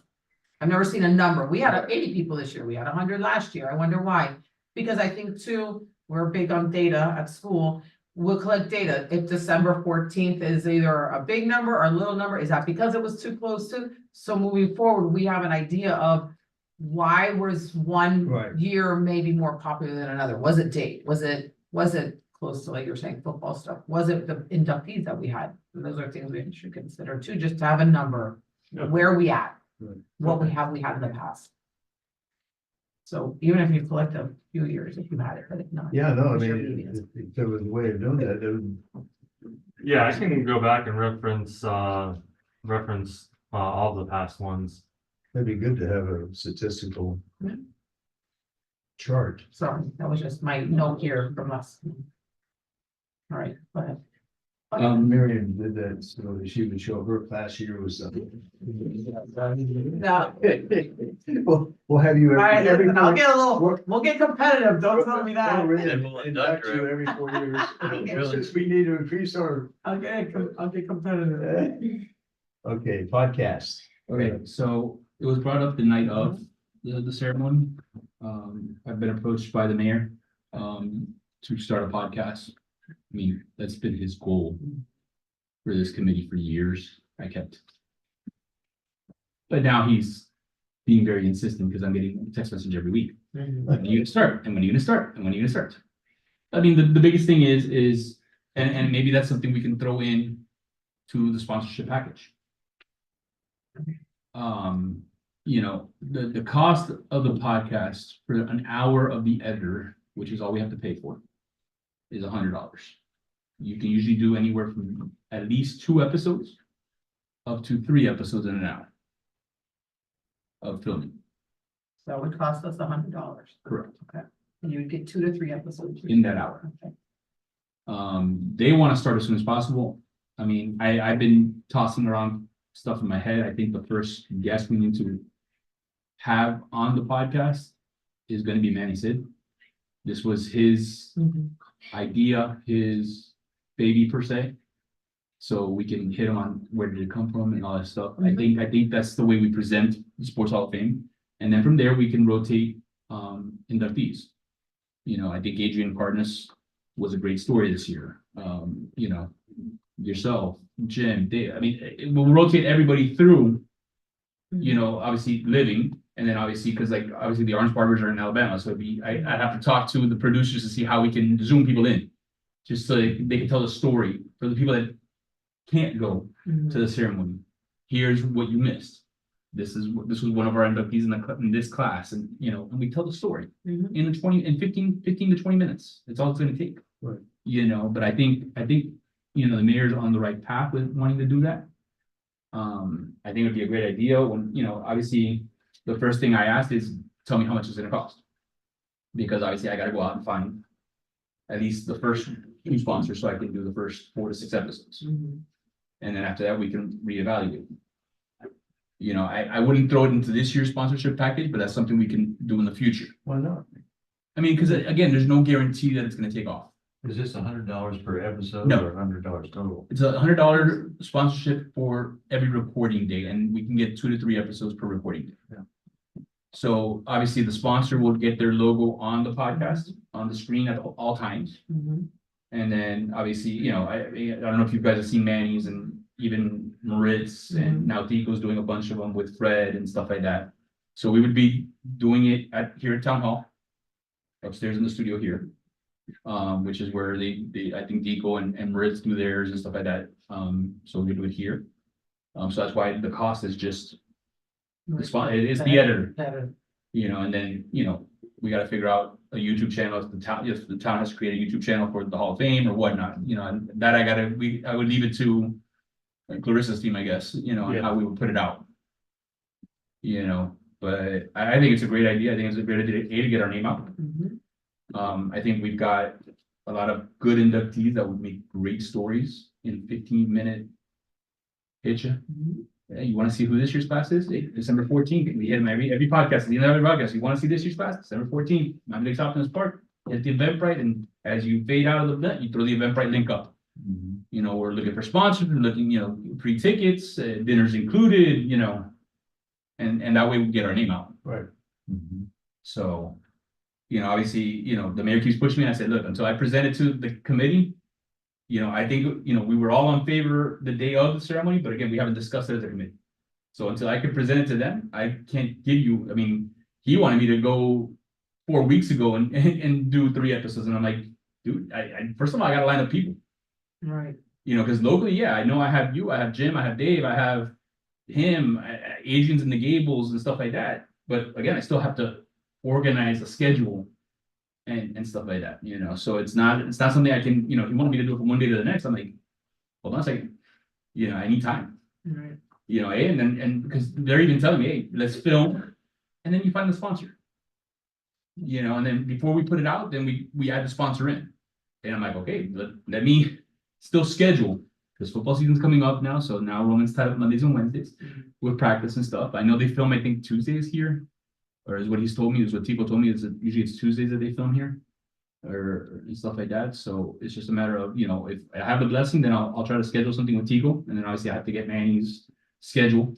I've never seen a number. We had 80 people this year. We had 100 last year. I wonder why. Because I think too, we're big on data at school. We'll collect data. If December 14th is either a big number or a little number, is that because it was too close to? So moving forward, we have an idea of why was one Right. year maybe more popular than another? Was it date? Was it close to, like you're saying, football stuff? Was it the inductees that we had? And those are things we should consider too, just to have a number. Yeah. Where are we at? Right. What we had in the past. So even if you collect a few years, if you had it, but if not. Yeah, no, I we should mean, be in it. if there was a way of doing that, it would, yeah, I can go back and reference all the past ones. it'd be good to have a statistical Yeah. chart. Sorry, that was just my note here from us. All right, go ahead. Miriam did that, so that she would show her class year was something. No. We'll have you. All right, every listen, I'll four- get a little, we'll get competitive, don't tell me that. We'll really And we'll induct induct you every 4 years. Okay. Since we need to increase our, I'll get competitive. okay, podcast. Okay, so it was brought up the night of the ceremony. I've been approached by the mayor, to start a podcast. I mean, that's been his goal for this committee for years. I kept. But now he's being very insistent because I'm getting a text message every week. When are you gonna start? And when are you gonna start? And when are you gonna start? I mean, the biggest thing is, and maybe that's something we can throw in to the sponsorship package. You know, the cost of the podcast for an hour of the editor, which is all we have to pay for, is $100. You can usually do anywhere from at least 2 episodes up to 3 episodes in an hour of filming. So it would cost us $100. Correct. And you would get 2 to 3 episodes. In that hour. Okay. They want to start as soon as possible. I mean, I've been tossing around stuff in my head. I think the first guest we need to have on the podcast is going to be Manny Sid. This was his Mhm. idea, his baby per se. So we can hit him on where did it come from and all that stuff. I think that's the way we present the Sports Hall of Fame. And then from there, we can rotate inductees. You know, I think Adrian Cardenas was a great story this year. You know, yourself, Jim, Dave. I mean, we'll rotate everybody through, you know, obviously living. And then obviously, because like obviously the Orange Barbers are in Alabama, so I'd have to talk to the producers to see how we can zoom people in. Just so they can tell the story for the people that can't go to the ceremony. Here's what you missed. This was one of our inductees in this class, and you know, and we tell the story Mhm. in 15 to 20 minutes. That's all it's gonna take. Right. You know, but I think, you know, the mayor's on the right path with wanting to do that. I think it'd be a great idea when, you know, obviously, the first thing I asked is, tell me how much it's gonna cost. Because obviously I gotta go out and find at least the first 2 sponsors so I can do the first 4 to 6 episodes. Mhm. And then after that, we can reevaluate. You know, I wouldn't throw it into this year's sponsorship package, but that's something we can do in the future. Why not? I mean, because again, there's no guarantee that it's gonna take off. Is this $100 per episode? No. Or $100 total? It's $100 sponsorship for every recording day, and we can get 2 to 3 episodes per recording day. Yeah. So obviously the sponsor will get their logo on the podcast, on the screen at all times. Mhm. And then obviously, you know, I don't know if you guys have seen Manny's and even Moritz, and now Tico's doing a bunch of them with Fred and stuff like that. So we would be doing it here at Town Hall, upstairs in the studio here. Which is where I think Tico and Moritz do theirs and stuff like that. So we do it here. So that's why the cost is just, it's the editor. Better. You know, and then, you know, we gotta figure out a YouTube channel, if the town has to create a YouTube channel for the Hall of Fame or whatnot, you know, and that I would leave it to Clarissa's team, I guess, you know, and how we would put it out. You know, but I think it's a great idea. I think it's a great idea, to get our name out. I think we've got a lot of good inductees that would make great stories in 15-minute pitch. Yeah, you want to see who this year's class is? Hey, December 14th. We hit them every podcast. At the end of every podcast, you want to see this year's class? December 14th, Mount Lakes Optimus Park. Hit the Eventbrite, and as you fade out of the event, you throw the Eventbrite link up. You know, we're looking for sponsors. We're looking, you know, free tickets, dinners included. You know, and that way we get our name out. Right. So, you know, obviously, you know, the mayor keeps pushing me. I said, look, until I present it to the committee, you know, I think, you know, we were all in favor the day of the ceremony, but again, we haven't discussed it as a committee. So until I can present it to them, I can't give you, I mean, he wanted me to go 4 weeks ago and do 3 episodes. And I'm like, dude, I first of all, I gotta line up people. Right. You know, because locally, yeah, I know I have you, I have Jim, I have Dave, I have him, Adrian's in the Gables and stuff like that. But again, I still have to organize a schedule and stuff like that, you know, so it's not something I can, you know, if you want me to do it from one day to the next, I'm like, hold on a second, you know, I need time, Right. you know, and because they're even telling me, hey, let's film, and then you find the sponsor, you know, and then before we put it out, then we add the sponsor in, and I'm like, okay, let me still schedule, because football season's coming up now, so now Roman's tied up Mondays and Wednesdays with practice and stuff. I know they film, I think, Tuesdays here. Or is what he's told me, is what Tico told me, is that usually it's Tuesdays that they film here. Or stuff like that, so it's just a matter of, you know, if I have the blessing, then I'll try to schedule something with Tico, and then obviously I have to get Manny's schedule.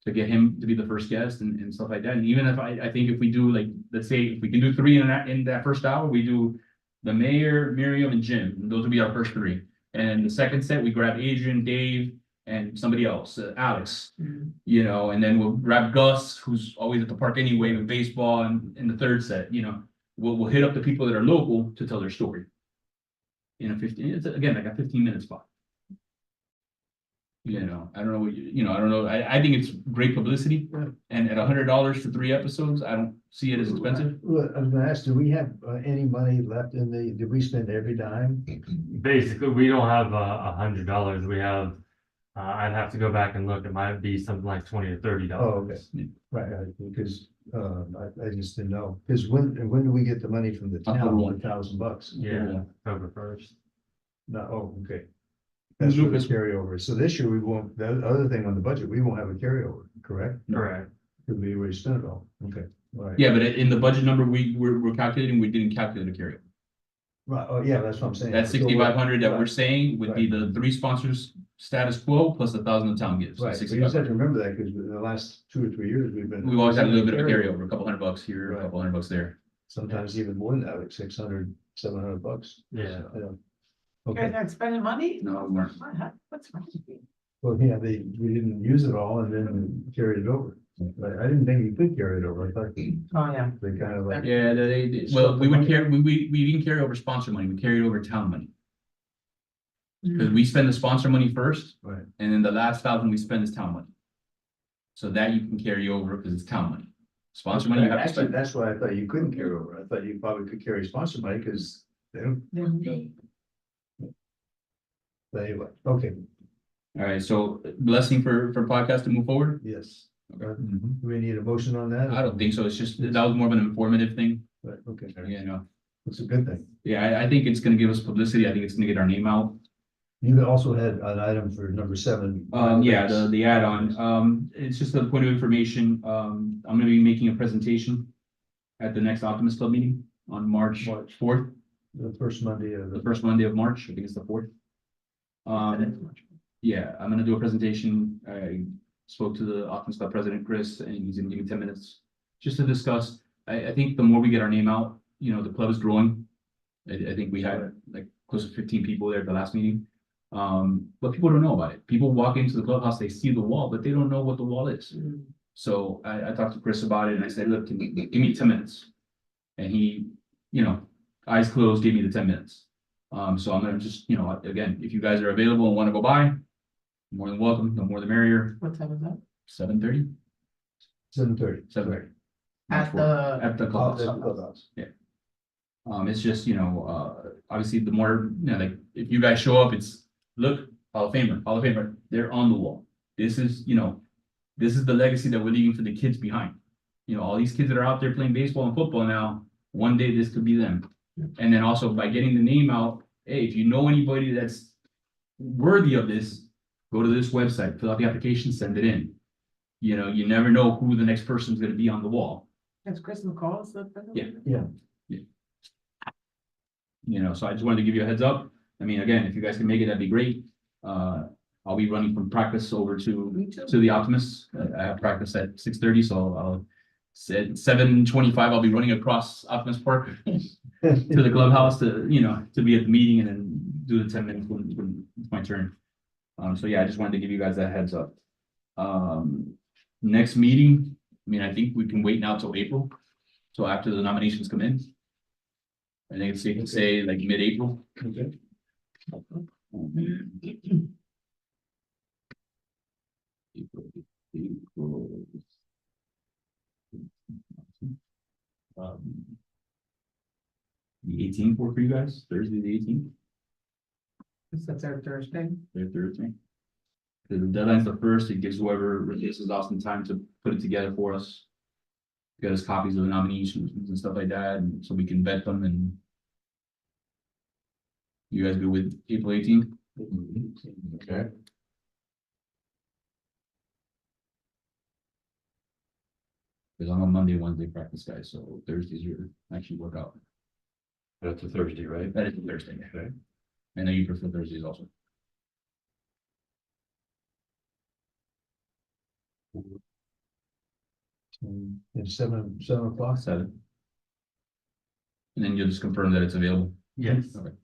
To get him to be the first guest and stuff like that, and even if I think if we do, like, let's say if we can do 3 in that first hour, we do the mayor, Miriam, and Jim, and those will be our first 3. And the second set, we grab Adrian, Dave, and somebody else, Alex, you know, and then we'll grab Gus, who's always at the park anyway with baseball, and in the third set, you know, we'll hit up the people that are local to tell their story. In a 15, it's again like a 15-minute spot. You know, I don't know what you know, I don't know. I think it's great publicity, and at $100 for 3 episodes, I don't see it as expensive. Well, I was gonna ask, do we have any money left did we spend every dime? Basically, we don't have $100. We have, I'd have to go back and look. It might be something like $20 or $30. Oh, okay. Right, because, I just didn't know, because when do we get the money from the town, October. $1,000? Yeah, October 1st. No, oh, okay. That's for the carryover, so this year we won't, the other thing on the budget, we won't have a carryover, correct? Correct. Because we already spent it all, okay, all right. Yeah, but in the budget number we're calculating, we didn't calculate a carryover. Right, oh, yeah, that's what I'm saying. That So 6,500 that we're right, saying would be the 3 sponsors status quo plus 1,000 the town gives. So Right, so you 6,500. just have to remember that, because in the last 2 or 3 years, We've always had a little bit of a carryover, a couple $100 here, a Right. couple $100 there. Sometimes even more than that, like $600, $700. Yeah. I don't- You guys Okay, aren't spending money? No, we weren't. What's wrong with you? well, yeah, we didn't use it all and then carried it over. But I didn't think you could carry it over, I thought they Oh, yeah. kind of like. Yeah, well, we would carry, we didn't carry over sponsor money, we carried over town money. Because we spend the sponsor money first, Right. and then the last 1,000 we spend is town money. So that you can carry over because it's town money. Sponsor money you have to Actually, spend. that's why I thought you couldn't carry over. I thought you probably could carry sponsor money because they don't, but anyway, okay, All right, so blessing for podcast to move forward? yes. Okay. Do we need a motion on that? I don't think so, it's just, that was more of an informative thing, But, okay, you know. it's a good thing. Yeah, I think it's gonna give us publicity, I think it's gonna get our name out. You also had an item for number 7. Yeah, the add-on, it's just a point of information, I'm gonna be making a presentation at the next Optimist Club meeting on March 4th, The first Monday of the first Monday of March, I think it's the 4th. Yeah, I'm gonna do a presentation, I spoke to the Optimist Club president, Chris, and he's gonna give me 10 minutes just to discuss. I think the more we get our name out, you know, the club is growing. I think we had like close to 15 people there at the last meeting. But people don't know about it. People walk into the clubhouse, they see the wall, but they don't know what the wall is. So I talked to Chris about it and I said, look, give me 10 minutes. And he, eyes closed, gave me the 10 minutes. So I'm gonna just, again, if you guys are available and want to go by, more than welcome, the more the merrier. What time is that? 7:30? 7:30. 7:30. At the, At the clubhouse. Clubhouse. It's just, obviously the more, like, if you guys show up, it's, look, Hall of Famer, they're on the wall. This is the legacy that we're leaving for the kids behind. All these kids that are out there playing baseball and football now, one day this could be them. And then also by getting the name out, hey, if you know anybody that's worthy of this, go to this website, fill out the application, send it in. You never know who the next person's gonna be on the wall. it's Chris McCall, is that? Yeah. So I just wanted to give you a heads up. I mean, again, if you guys can make it, that'd be great. I'll be running from practice over Me to too. the Optimist. I have practice at 6:30, so I'll said 7:25, I'll be running across Optimist Park to the clubhouse to be at the meeting and then do the 10 minutes when it's my turn. So yeah, I just wanted to give you guys that heads up. Next meeting, I mean, I think we can wait now till April. So after the nominations come in. I think it's safe to say like mid-April. Okay. April. The 18th work for you guys, Thursday, the 18th, That's our Thursday. Thursday. The deadline's the first, it gives whoever replaces Austin time to put it together for us. Get us copies of the nominations and stuff like that, and so we can vet them and. You guys good with April 18th? Okay, Because I'm on Monday, Wednesday practice, guys, so Thursdays are actually work out. that's a Thursday, right? That is a Thursday. Okay. I know you prefer Thursdays also. It's 7 o'clock. 7. And then you'll just confirm that it's available. Yes. Okay.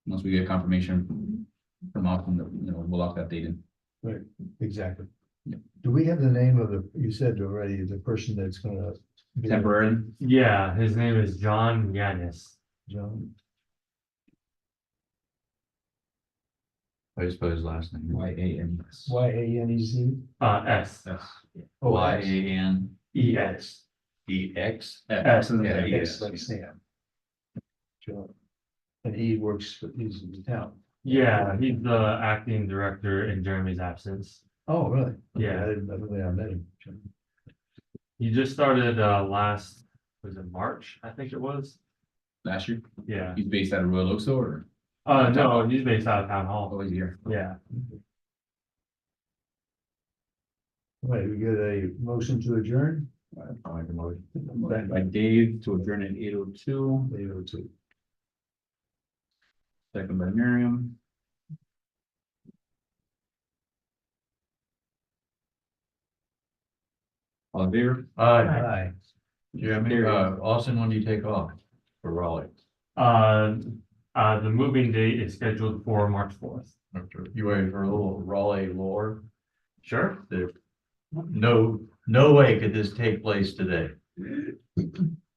Once we get confirmation from Austin, we'll lock that date in. Right, exactly. Yeah. Do we have the name of you said already, the person that's gonna. be- Temporary. Yeah, his name is John Yanis. John, I just put his last name. YANS. Yanez. S. Yes. Oh, EX. YANEX. X. Yeah, Yes, like Sam. John. And he works, he's in the town. Yeah, he's the acting director in Jeremy's absence. Oh, really? Okay, Yeah. I didn't know that, I met him. He just started was it March? I think it was. Last year, Yeah. he's based out of Royal Oak, or No, he's based out of Town Hall. always here. Yeah. All right, we get a motion to adjourn. I'll make a motion. By Dave to adjourn at 8:02, 8:02. second by Miriam. All in favor? Aye. Jeremy, Austin, when do you take off for Raleigh? The moving date is scheduled for March 4th. You ready for a little Raleigh lore? Sure. There, no way could this take place today.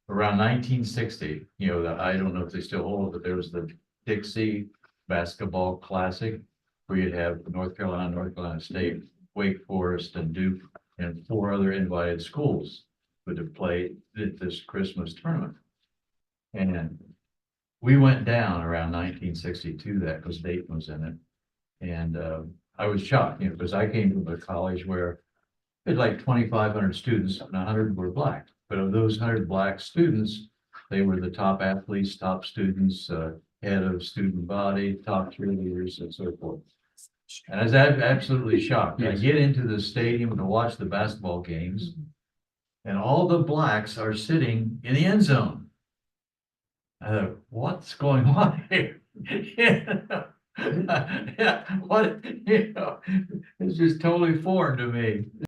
Around 1960, I don't know if they still hold it, but there was the Dixie Basketball Classic, where you'd have North Carolina State, Wake Forest, and Duke, and 4 other invited schools would have played at this Christmas tournament. And we went down around 1962, that because Dayton was in it. And I was shocked, because I came from a college where it had like 2,500 students and 100 were black. But of those 100 black students, they were the top athletes, top students, head of student body, top cheerleaders, and so forth. And I was absolutely shocked. I get into the stadium to watch the basketball games, and all the blacks are sitting in the end zone. I thought, what's going on here? Yeah, what, it's just totally foreign to me.